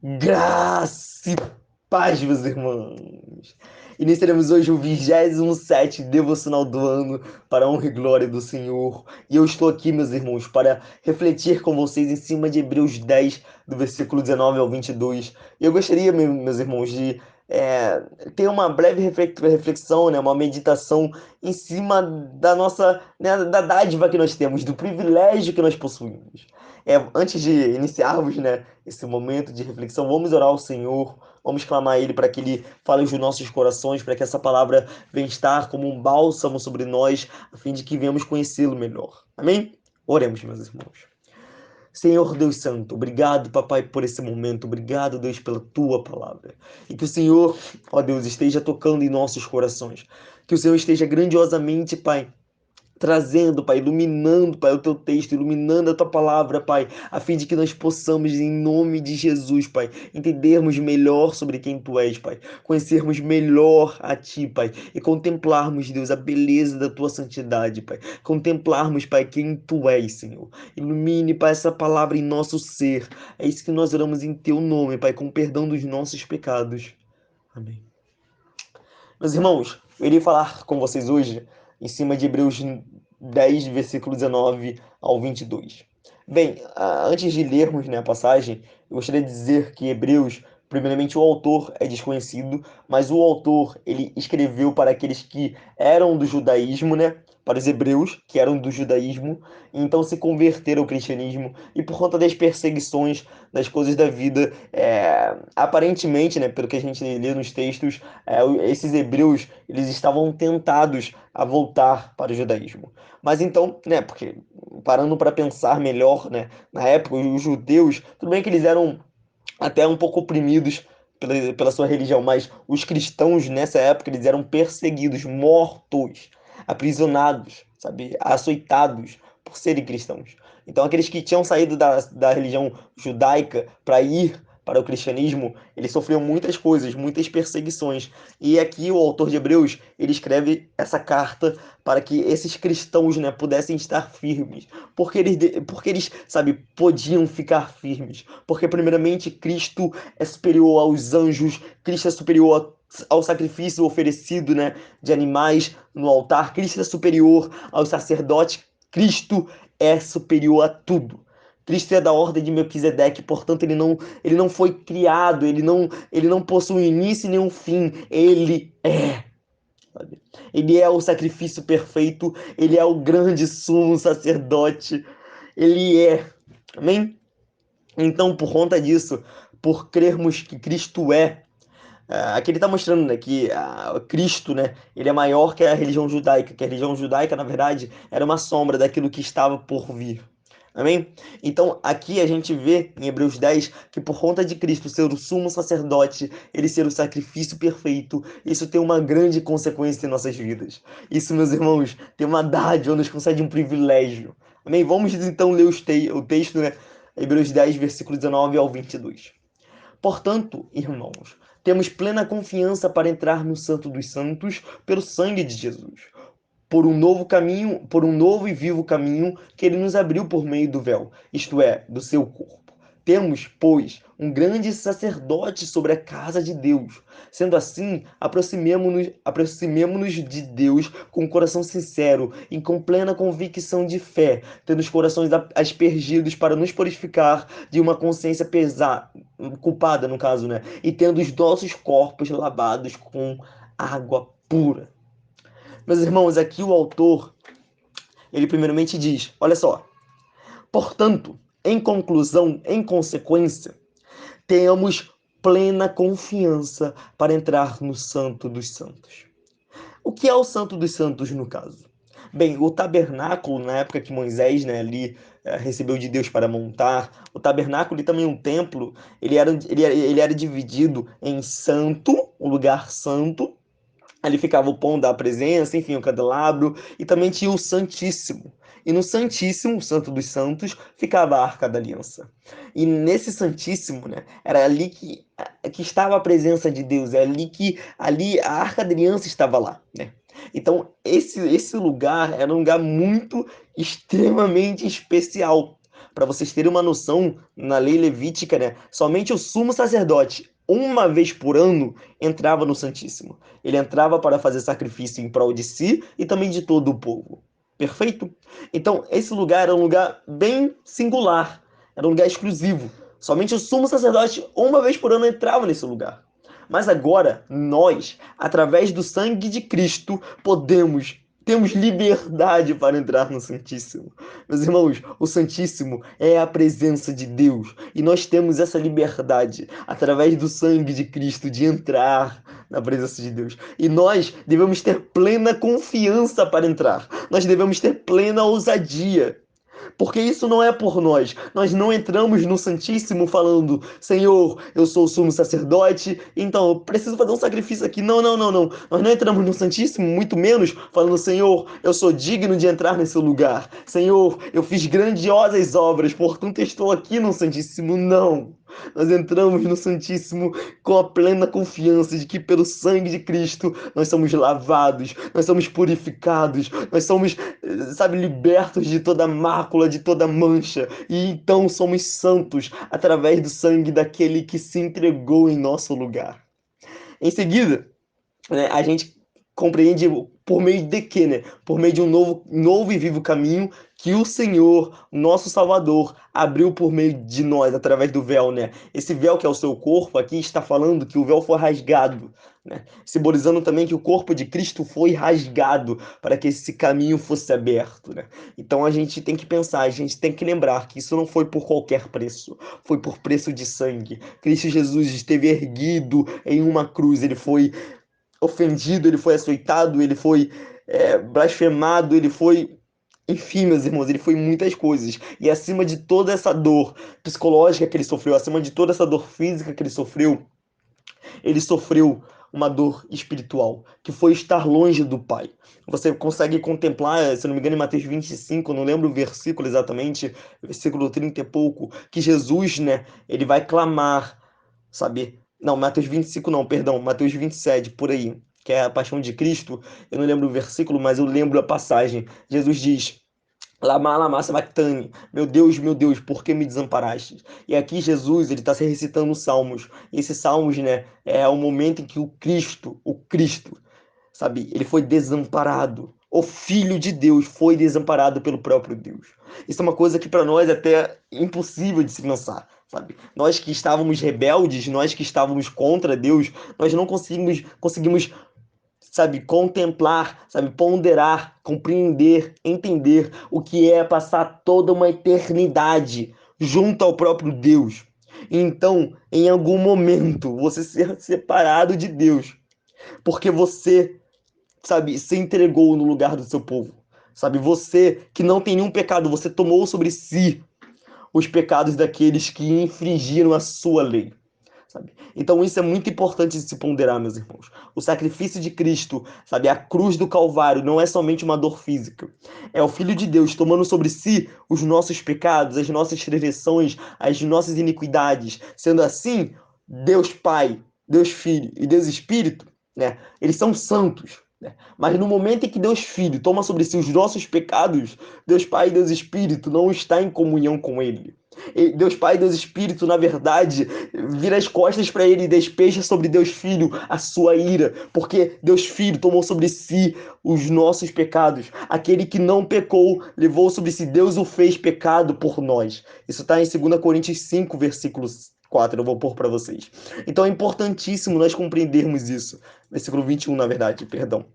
Graça e paz, meus irmãos. Iniciaremos hoje o 27º devocional do ano para a honra e glória do Senhor. E eu estou aqui, meus irmãos, para refletir com vocês em cima de Hebreus 10, do versículo 19 ao 22. Eu gostaria, meus irmãos, de ter uma breve reflexão, né, uma meditação em cima da nossa, né, da dádiva que nós temos, do privilégio que nós possuímos. Antes de iniciarmos, né, esse momento de reflexão, vamos orar ao Senhor, vamos clamar a Ele para que Ele fale aos nossos corações, para que essa palavra venha estar como um bálsamo sobre nós, a fim de que venhamos conhecê-lo melhor. Amém? Oremos, meus irmãos. Senhor Deus Santo, obrigado, papai, por esse momento. Obrigado, Deus, pela tua palavra. E que o Senhor, ó Deus, esteja tocando em nossos corações. Que o Senhor esteja grandiosamente, Pai, trazendo, Pai, iluminando, Pai, o teu texto, iluminando a tua palavra, Pai, a fim de que nós possamos, em nome de Jesus, Pai, entendermos melhor sobre quem tu és, Pai, conhecermos melhor a ti, Pai, e contemplarmos, Deus, a beleza da tua santidade, Pai, contemplarmos, Pai, quem tu és, Senhor. Ilumine, Pai, essa palavra em nosso ser. É isso que nós oramos em teu nome, Pai, com perdão dos nossos pecados. Amém. Meus irmãos, eu irei falar com vocês hoje em cima de Hebreus 10, versículo 19 ao 22. Bem, antes de lermos, né, a passagem, eu gostaria de dizer que Hebreus, primeiramente, o autor é desconhecido, mas o autor, ele escreveu para aqueles que eram do judaísmo, né, para os hebreus, que eram do judaísmo, e então se converteram ao cristianismo, e por conta das perseguições, das coisas da vida, aparentemente, né, pelo que a gente lê nos textos, esses hebreus, eles estavam tentados a voltar para o judaísmo. Mas então, né, porque parando para pensar melhor, né, na época os judeus, tudo bem que eles eram até um pouco oprimidos pela sua religião, mas os cristãos nessa época eles eram perseguidos, mortos, aprisionados, sabe, açoitados por serem cristãos. Então aqueles que tinham saído da religião judaica para ir para o cristianismo, eles sofriam muitas coisas, muitas perseguições. E aqui o autor de Hebreus, ele escreve essa carta para que esses cristãos, né, pudessem estar firmes. Porque eles, sabe, podiam ficar firmes. Porque, primeiramente, Cristo é superior aos anjos, Cristo é superior ao sacrifício oferecido, né, de animais no altar, Cristo é superior aos sacerdotes, Cristo é superior a tudo. Cristo é da ordem de Melquisedeque, portanto ele não foi criado, ele não possui início e nenhum fim, ele é. Sabe? Ele é o sacrifício perfeito, ele é o grande sumo sacerdote, ele é. Amém? Então, por conta disso, por crermos que Cristo é, aqui ele está mostrando, né, que Cristo, né, ele é maior que a religião judaica, que a religião judaica, na verdade, era uma sombra daquilo que estava por vir. Amém? Então, aqui a gente vê em Hebreus 10 que por conta de Cristo ser o sumo sacerdote, ele ser o sacrifício perfeito, isso tem uma grande consequência em nossas vidas. Isso, meus irmãos, tem uma dádiva, nos concede um privilégio. Amém? Vamos então ler o texto, né? Hebreus 10, versículo 19 ao 22. Portanto, irmãos, temos plena confiança para entrar no Santo dos Santos pelo sangue de Jesus, por um novo caminho, por um novo e vivo caminho que ele nos abriu por meio do véu, isto é, do seu corpo. Temos, pois, um grande sacerdote sobre a casa de Deus. Sendo assim, aproximemo-nos de Deus com um coração sincero e com plena convicção de fé, tendo os corações aspergidos para nos purificar de uma consciência pesada, culpada no caso, né? E tendo os nossos corpos lavados com água pura. Meus irmãos, aqui o autor, ele primeiramente diz, olha só, portanto, em conclusão, em consequência, tenhamos plena confiança para entrar no Santo dos Santos. O que é o Santo dos Santos no caso? Bem, o tabernáculo, na época que Moisés, né, ali recebeu de Deus para montar, o tabernáculo e também um templo, ele era dividido em santo, o lugar santo, ali ficava o pão da presença, enfim, o candelabro, e também tinha o Santíssimo. E no Santíssimo, o Santo dos Santos, ficava a Arca da Aliança. E nesse Santíssimo, né, era ali que estava a presença de Deus, é ali a Arca da Aliança estava lá, né? Então, esse lugar era um lugar muito extremamente especial, Para vocês terem uma noção, na lei levítica, né, somente o sumo sacerdote, uma vez por ano, entrava no Santíssimo. Ele entrava para fazer sacrifício em prol de si e também de todo o povo. Perfeito? Então, esse lugar era um lugar bem singular, era um lugar exclusivo. Somente o sumo sacerdote, uma vez por ano, entrava nesse lugar. Mas agora, nós, através do sangue de Cristo, temos liberdade para entrar no Santíssimo. Meus irmãos, o Santíssimo é a presença de Deus e nós temos essa liberdade através do sangue de Cristo de entrar na presença de Deus. E nós devemos ter plena confiança para entrar. Nós devemos ter plena ousadia. Porque isso não é por nós. Nós não entramos no Santíssimo falando, Senhor, eu sou o sumo sacerdote, então eu preciso fazer um sacrifício aqui. Não, não, não, não. Nós não entramos no Santíssimo, muito menos falando, Senhor, eu sou digno de entrar nesse lugar. Senhor, eu fiz grandiosas obras, portanto estou aqui no Santíssimo. Não. Nós entramos no Santíssimo com a plena confiança de que pelo sangue de Cristo nós somos lavados, nós somos purificados, nós somos, sabe, libertos de toda mácula, de toda mancha, e então somos santos através do sangue daquele que se entregou em nosso lugar. Em seguida, né, a gente compreende por meio de quê, né? Por meio de um novo e vivo caminho que o Senhor, nosso Salvador, abriu por meio de nós, através do véu, né? Esse véu que é o seu corpo, aqui está falando que o véu foi rasgado, né? Simbolizando também que o corpo de Cristo foi rasgado para que esse caminho fosse aberto, né? Então a gente tem que pensar, a gente tem que lembrar que isso não foi por qualquer preço, foi por preço de sangue. Cristo Jesus esteve erguido em uma cruz, ele foi ofendido, ele foi açoitado, ele foi blasfemado, ele foi. Enfim, meus irmãos, ele foi muitas coisas. E acima de toda essa dor psicológica que ele sofreu, acima de toda essa dor física que ele sofreu uma dor espiritual, que foi estar longe do Pai. Você consegue contemplar, se não me engano, em Mateus 25, não lembro o versículo exatamente, versículo 30 e pouco, que Jesus, né, ele vai clamar, sabe? Não, Mateus 25 não, perdão, Mateus 27, por aí, que é a paixão de Cristo. Eu não lembro o versículo, mas eu lembro a passagem. Jesus diz: Lama, lama, sabachthani. Meu Deus, por que me desamparaste? E aqui Jesus, ele está se recitando salmos. E esses salmos, né, é o momento em que o Cristo, sabe, ele foi desamparado. O Filho de Deus foi desamparado pelo próprio Deus. Isso é uma coisa que para nós é até impossível de se pensar, sabe? Nós que estávamos rebeldes, nós que estávamos contra Deus, nós não conseguimos, sabe, contemplar, sabe, ponderar, compreender, entender o que é passar toda uma eternidade junto ao próprio Deus. Então, em algum momento, você ser separado de Deus, porque você, sabe, se entregou no lugar do seu povo. Sabe, você que não tem nenhum pecado, você tomou sobre si os pecados daqueles que infringiram a sua lei. Sabe? Então isso é muito importante de se ponderar, meus irmãos. O sacrifício de Cristo, sabe, a cruz do Calvário não é somente uma dor física. É o Filho de Deus tomando sobre si os nossos pecados, as nossas transgressões, as nossas iniquidades. Sendo assim, Deus Pai, Deus Filho e Deus Espírito, né, eles são santos. Né? Mas no momento em que Deus Filho toma sobre si os nossos pecados, Deus Pai e Deus Espírito não está em comunhão com Ele. Deus Pai e Deus Espírito, na verdade, vira as costas para ele e despeja sobre Deus Filho a sua ira, porque Deus Filho tomou sobre si os nossos pecados. Aquele que não pecou, levou sobre si, Deus o fez pecado por nós. Isso está em 2 Coríntios 5, versículo 4, eu vou pôr para vocês. Então é importantíssimo nós compreendermos isso. Versículo 21, na verdade, perdão.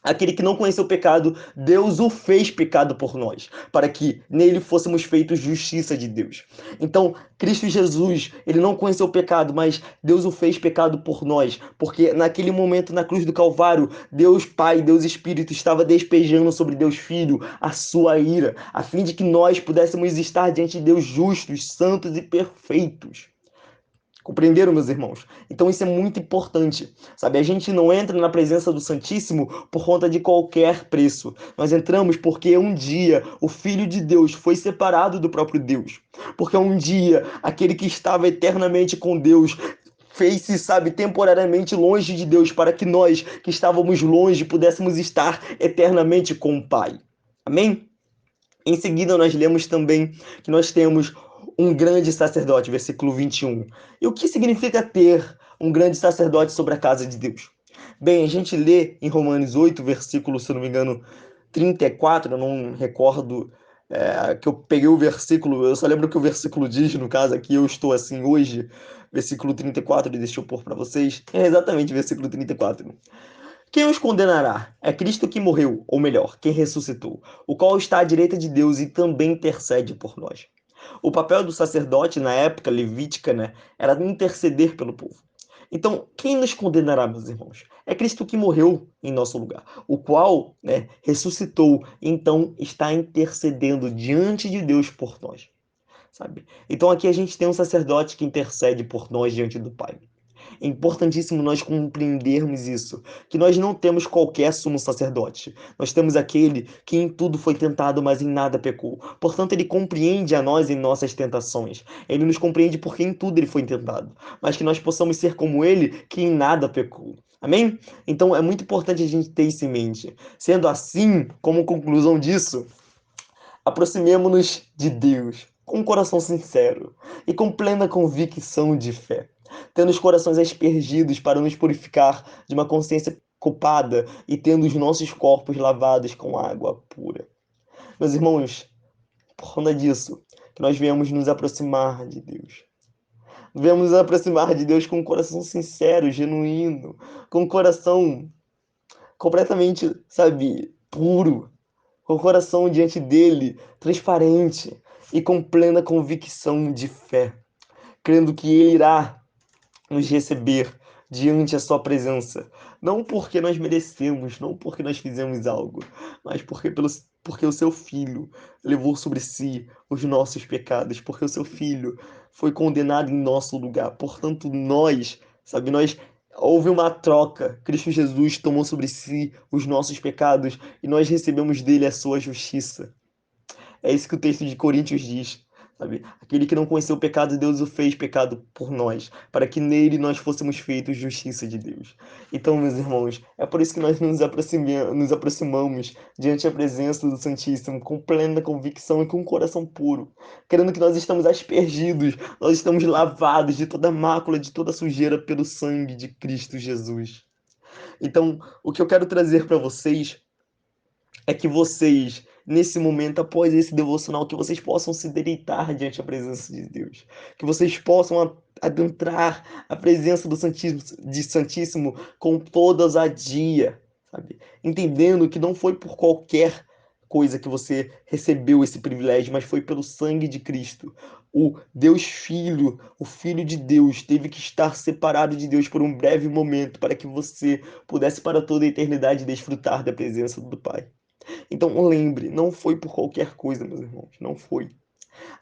Aquele que não conheceu o pecado, Deus o fez pecado por nós, para que nele fôssemos feitos justiça de Deus. Então, Cristo Jesus, ele não conheceu o pecado, mas Deus o fez pecado por nós, porque naquele momento na cruz do Calvário, Deus Pai, Deus Espírito estava despejando sobre Deus Filho a sua ira, a fim de que nós pudéssemos estar diante de Deus justos, santos e perfeitos. Compreenderam, meus irmãos? Então isso é muito importante, sabe? A gente não entra na presença do Santíssimo por conta de qualquer preço. Nós entramos porque um dia o Filho de Deus foi separado do próprio Deus. Porque um dia aquele que estava eternamente com Deus fez-se, sabe, temporariamente longe de Deus para que nós que estávamos longe pudéssemos estar eternamente com o Pai. Amém? Em seguida, nós lemos também que nós temos um grande sacerdote, versículo 21. E o que significa ter um grande sacerdote sobre a casa de Deus? Bem, a gente lê em Romanos 8, versículo, se eu não me engano, 34, eu não recordo que eu peguei o versículo, eu só lembro que o versículo diz, no caso aqui, eu estou assim hoje, versículo 34, deixa eu pôr para vocês, é exatamente versículo 34. Quem os condenará? É Cristo que morreu, ou melhor, quem ressuscitou, o qual está à direita de Deus e também intercede por nós. O papel do sacerdote na época levítica, né, era interceder pelo povo. Então, quem nos condenará, meus irmãos? É Cristo que morreu em nosso lugar, o qual, né, ressuscitou, então está intercedendo diante de Deus por nós, sabe? Então aqui a gente tem um sacerdote que intercede por nós diante do Pai. É importantíssimo nós compreendermos isso, que nós não temos qualquer sumo sacerdote. Nós temos aquele que em tudo foi tentado, mas em nada pecou. Portanto, ele compreende a nós em nossas tentações. Ele nos compreende porque em tudo ele foi tentado, mas que nós possamos ser como ele, que em nada pecou. Amém? Então é muito importante a gente ter isso em mente. Sendo assim, como conclusão disso, aproximemo-nos de Deus com um coração sincero e com plena convicção de fé, tendo os corações aspergidos para nos purificar de uma consciência culpada e tendo os nossos corpos lavados com água pura. Meus irmãos, por conta disso, que nós viemos nos aproximar de Deus. Viemos nos aproximar de Deus com um coração sincero, genuíno, com um coração completamente, sabe, puro, com o coração diante dele transparente e com plena convicção de fé, crendo que ele irá nos receber diante a sua presença, não porque nós merecemos, não porque nós fizemos algo, mas porque o seu filho levou sobre si os nossos pecados, porque o seu filho foi condenado em nosso lugar. Portanto, nós, sabe, nós houve uma troca. Cristo Jesus tomou sobre si os nossos pecados e nós recebemos dele a sua justiça. É isso que o texto de Coríntios diz, sabe? Aquele que não conheceu o pecado, Deus o fez pecado por nós, para que nele nós fôssemos feitos justiça de Deus. Então, meus irmãos, é por isso que nós nos aproximamos diante da presença do Santíssimo com plena convicção e com um coração puro, querendo que nós estamos aspergidos, nós estamos lavados de toda mácula, de toda sujeira pelo sangue de Cristo Jesus. Então, o que eu quero trazer para vocês é que vocês, nesse momento, após esse devocional, que vocês possam se deleitar diante da presença de Deus. Que vocês possam adentrar a presença do Santíssimo com toda ousadia, sabe? Entendendo que não foi por qualquer coisa que você recebeu esse privilégio, mas foi pelo sangue de Cristo. O Deus Filho, o Filho de Deus, teve que estar separado de Deus por um breve momento para que você pudesse para toda a eternidade desfrutar da presença do Pai. Então lembre, não foi por qualquer coisa, meus irmãos, não foi.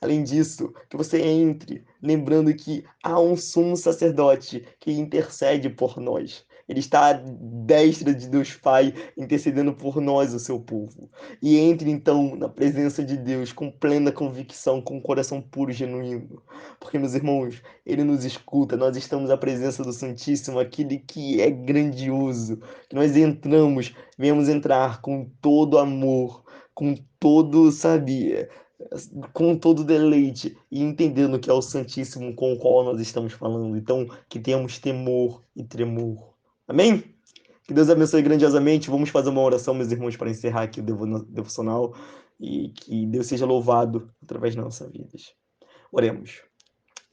Além disso, que você entre lembrando que há um sumo sacerdote que intercede por nós. Ele está à destra de Deus Pai, intercedendo por nós, o seu povo. E entre então na presença de Deus com plena convicção, com um coração puro e genuíno. Porque, meus irmãos, Ele nos escuta, nós estamos à presença do Santíssimo, aquele que é grandioso. Que nós entramos, venhamos entrar com todo amor, com todo, sabe, com todo deleite e entendendo que é o Santíssimo com o qual nós estamos falando. Então, que tenhamos temor e tremor. Amém? Que Deus abençoe grandiosamente. Vamos fazer uma oração, meus irmãos, para encerrar aqui o devocional e que Deus seja louvado através das nossas vidas. Oremos.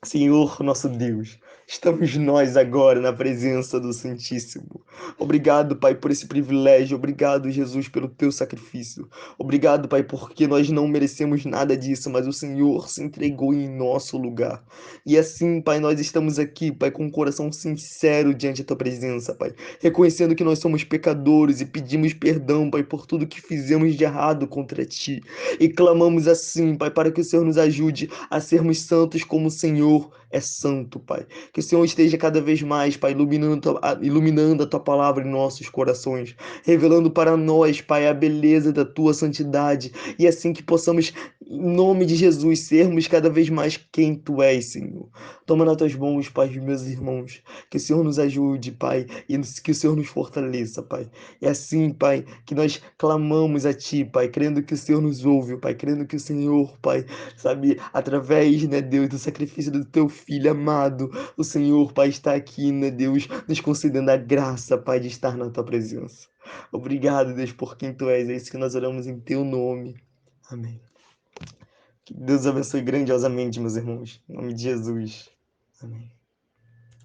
Senhor, nosso Deus, estamos nós agora na presença do Santíssimo. Obrigado, Pai, por esse privilégio. Obrigado, Jesus, pelo teu sacrifício. Obrigado, Pai, porque nós não merecemos nada disso, mas o Senhor se entregou em nosso lugar. E assim, Pai, nós estamos aqui, Pai, com um coração sincero diante da tua presença, Pai, reconhecendo que nós somos pecadores e pedimos perdão, Pai, por tudo que fizemos de errado contra ti. E clamamos assim, Pai, para que o Senhor nos ajude a sermos santos como o Senhor é santo, Pai. Que o Senhor esteja cada vez mais, Pai, iluminando a Tua palavra em nossos corações, revelando para nós, Pai, a beleza da Tua santidade, e assim que possamos Em nome de Jesus, sermos cada vez mais quem Tu és, Senhor. Toma nas Tuas mãos, Pai, os meus irmãos. Que o Senhor nos ajude, Pai, e que o Senhor nos fortaleça, Pai. É assim, Pai, que nós clamamos a Ti, Pai, crendo que o Senhor nos ouve, Pai, crendo que o Senhor, Pai, sabe, através, né, Deus, do sacrifício do Teu Filho amado, o Senhor, Pai, está aqui, né, Deus, nos concedendo a graça, Pai, de estar na Tua presença. Obrigado, Deus, por quem Tu és. É isso que nós oramos em Teu nome. Amém. Que Deus abençoe grandiosamente, meus irmãos. Em nome de Jesus. Amém.